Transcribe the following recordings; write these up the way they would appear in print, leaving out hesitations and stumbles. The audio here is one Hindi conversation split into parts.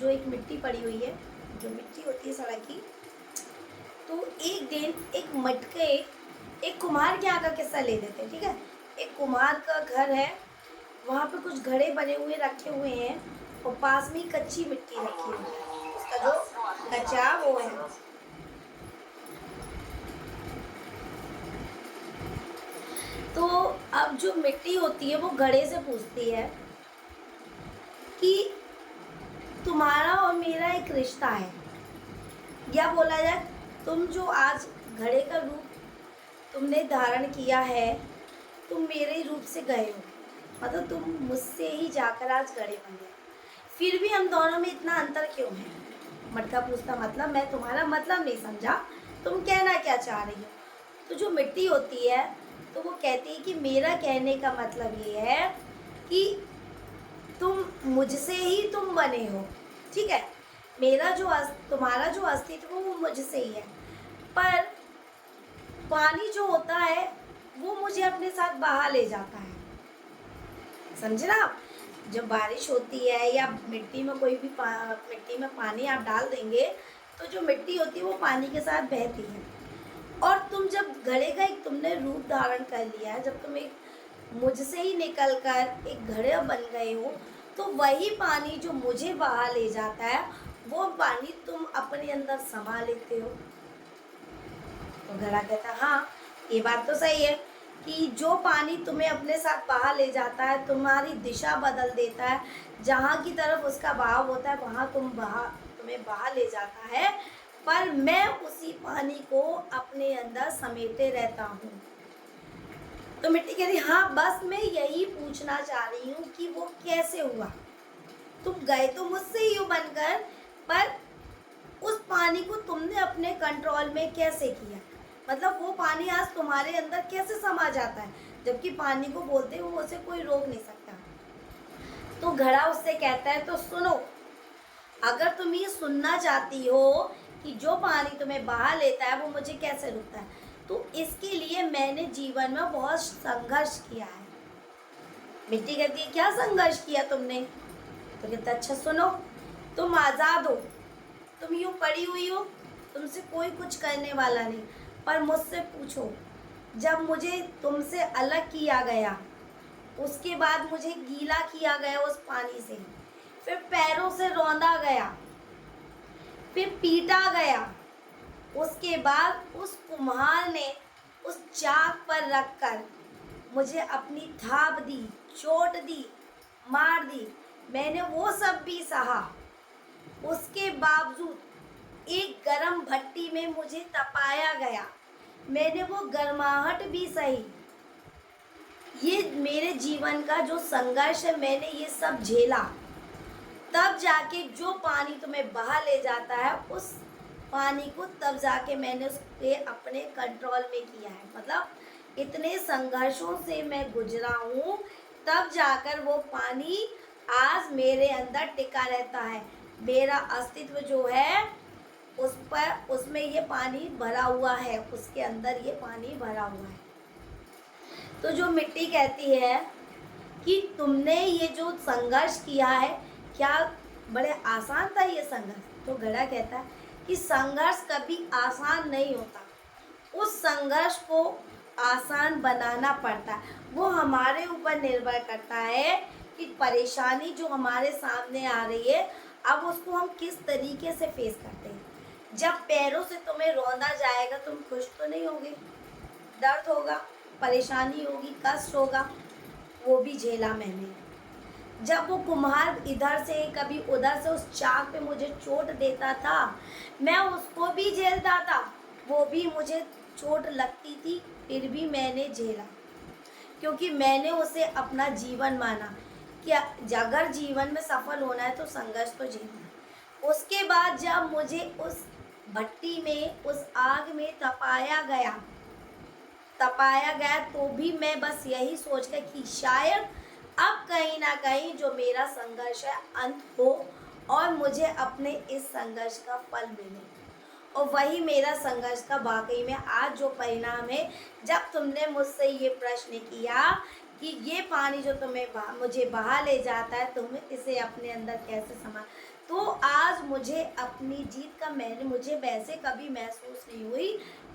जो एक मिट्टी पड़ी हुई है, जो मिट्टी होती है सड़क की। तो एक दिन एक मटके एक कुम्हार के यहाँ का किस्सा ले लेते हैं, ठीक है। एक कुम्हार का घर है, वहाँ पे कुछ घड़े बने हुए रखे हुए हैं और पास में ही कच्ची मिट्टी रखी हुई है, उसका जो कच्चा वो है। तो अब जो मिट्टी होती है वो घड़े से पूछती है कि तुम्हारा और मेरा एक रिश्ता है, या बोला जाए तुम जो आज घड़े का रूप तुमने धारण किया है, तुम मेरे रूप से गए हो, मतलब तुम मुझसे ही जाकर आज घड़े बन गए, फिर भी हम दोनों में इतना अंतर क्यों है? मटका पूछता मतलब मैं तुम्हारा मतलब नहीं समझा, तुम कहना क्या चाह रही हो? तो जो मिट्टी होती है तो वो कहती है कि मेरा कहने का मतलब ये है कि तुम मुझसे ही तुम बने हो, ठीक है। मेरा जो तुम्हारा जो अस्तित्व वो मुझसे ही है, पर पानी जो होता है वो मुझे अपने साथ बहा ले जाता है, समझे ना आप? जब बारिश होती है या मिट्टी में कोई भी मिट्टी में पानी आप डाल देंगे तो जो मिट्टी होती है वो पानी के साथ बहती है। और तुम जब घड़े का एक तुमने रूप धारण कर लिया है, जब तुम एक मुझसे ही निकल कर एक घड़े बन गए हो, तो वही पानी जो मुझे बहा ले जाता है वो पानी तुम अपने अंदर समा लेते हो। तो घड़ा कहता है हाँ, ये बात तो सही है कि जो पानी तुम्हें अपने साथ बहा ले जाता है, तुम्हारी दिशा बदल देता है, जहाँ की तरफ उसका बहाव होता है वहाँ तुम्हें बहा ले जाता है, पर मैं उसी पानी को अपने अंदर समेटे रहता हूँ। तो मिट्टी कह रही हाँ, बस मैं यही पूछना चाह रही हूँ कि वो कैसे हुआ? तुम गए तो मुझसे ही हो बनकर, पर उस पानी को तुमने अपने कंट्रोल में कैसे किया? मतलब वो पानी आज तुम्हारे अंदर कैसे समा जाता है, जबकि पानी को बोलते हो उसे कोई रोक नहीं सकता। तो घड़ा उससे कहता है तो सुनो, अगर तुम ये सुनना चाहती हो कि जो पानी तुम्हें बहा लेता है वो मुझे कैसे रुकता है, तो इसके लिए मैंने जीवन में बहुत संघर्ष किया है। मिट्टी कहती है क्या संघर्ष किया तुमने? तो कहता अच्छा सुनो, तुम आज़ाद हो, तुम यूँ पड़ी हुई हो, तुमसे कोई कुछ करने वाला नहीं, पर मुझसे पूछो, जब मुझे तुमसे अलग किया गया, उसके बाद मुझे गीला किया गया उस पानी से, फिर पैरों से रौंदा गया, फिर पीटा गया, उसके बाद उस कुम्हार ने उस चाक पर रखकर मुझे अपनी थाप दी, चोट दी, मार दी, मैंने वो सब भी सहा। उसके बावजूद एक गरम भट्टी में मुझे तपाया गया, मैंने वो गर्माहट भी सही। ये मेरे जीवन का जो संघर्ष है, मैंने ये सब झेला, तब जाके जो पानी तुम्हें बहा ले जाता है, उस पानी को तब जाके मैंने उसके अपने कंट्रोल में किया है। मतलब इतने संघर्षों से मैं गुजरा हूँ, तब जाकर वो पानी आज मेरे अंदर टिका रहता है। मेरा अस्तित्व जो है उसमें ये पानी भरा हुआ है, उसके अंदर ये पानी भरा हुआ है। तो जो मिट्टी कहती है कि तुमने ये जो संघर्ष किया है, क्या बड़े आसान था ये संघर्ष? तो घड़ा कहता है कि संघर्ष कभी आसान नहीं होता, उस संघर्ष को आसान बनाना पड़ता है। वो हमारे ऊपर निर्भर करता है कि परेशानी जो हमारे सामने आ रही है, अब उसको हम किस तरीके से फेस करते हैं। जब पैरों से तुम्हें रौंदा जाएगा, तुम खुश तो नहीं होगे, दर्द होगा, परेशानी होगी, कष्ट होगा, वो भी झेला मैंने। जब वो कुम्हार इधर से कभी उधर से उस चाक पे मुझे चोट देता था, मैं उसको भी झेलता था, वो भी मुझे चोट लगती थी, फिर भी मैंने झेला, क्योंकि मैंने उसे अपना जीवन माना कि अगर जीवन में सफल होना है तो संघर्ष तो झेलना है। उसके बाद जब मुझे उस भट्टी में, उस आग में तपाया गया, तो भी मैं बस यही सोच कर कि शायद अब कहीं ना कहीं जो मेरा संघर्ष है अंत हो और मुझे अपने इस संघर्ष का फल मिले। और वही मेरा संघर्ष का वाकई में आज जो परिणाम है, जब तुमने मुझसे ये प्रश्न किया कि ये पानी जो मुझे बहा ले जाता है, तुम इसे अपने अंदर कैसे संभाल, तो आज मुझे अपनी जीत का मुझे वैसे कभी महसूस नहीं हुई,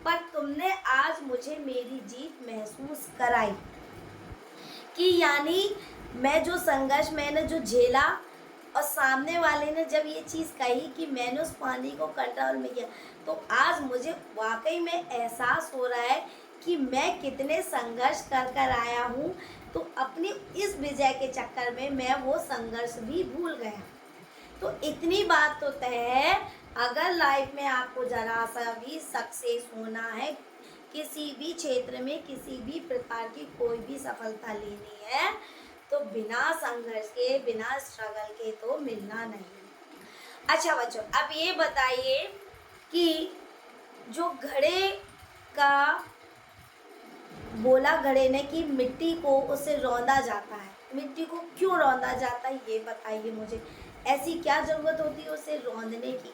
पर तुमने आज मुझे मेरी जीत महसूस कराई। कि यानी मैं जो संघर्ष मैंने जो झेला और सामने वाले ने जब ये चीज़ कही कि मैंने उस पानी को कंट्रोल में किया, तो आज मुझे वाकई में एहसास हो रहा है कि मैं कितने संघर्ष कर कर आया हूँ। तो अपनी इस विजय के चक्कर में मैं वो संघर्ष भी भूल गया। तो इतनी बात तो तय है, अगर लाइफ में आपको ज़रा सा भी सक्सेस होना है, किसी भी क्षेत्र में किसी भी प्रकार की कोई भी सफलता लेनी है, तो बिना संघर्ष के, बिना स्ट्रगल के तो मिलना नहीं। अच्छा बच्चों, अब ये बताइए कि जो घड़े का बोला घड़े ने कि मिट्टी को उसे रौंदा जाता है, मिट्टी को क्यों रौंदा जाता है ये बताइए मुझे। ऐसी क्या ज़रूरत होती है उसे रौंदने की।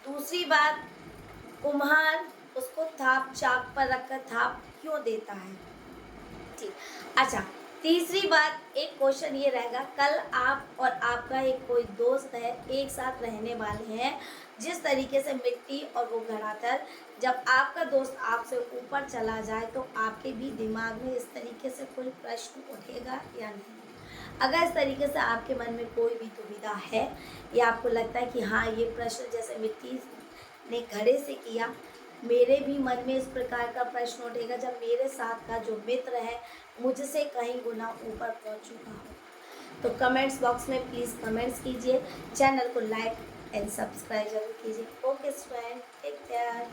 दूसरी बात, कुम्हार उसको चाक पर रखकर थाप क्यों देता है। ठीक, अच्छा तीसरी बात, एक क्वेश्चन ये रहेगा, कल आप और आपका एक कोई दोस्त है, एक साथ रहने वाले हैं, जिस तरीके से मिट्टी और वो घड़ाधर, जब आपका दोस्त आपसे ऊपर चला जाए तो आपके भी दिमाग में इस तरीके से कोई प्रश्न उठेगा या नहीं। अगर इस तरीके से आपके मन में कोई भी दुविधा है या आपको लगता है कि हाँ ये प्रश्न जैसे मिट्टी ने घड़े से किया, मेरे भी मन में इस प्रकार का प्रश्न उठेगा जब मेरे साथ का जो मित्र है मुझसे कहीं गुना ऊपर पहुंच चुका हो। तो कमेंट्स बॉक्स में प्लीज़ कमेंट्स कीजिए, चैनल को लाइक एंड सब्सक्राइब जरूर कीजिए। Okay friend, take care.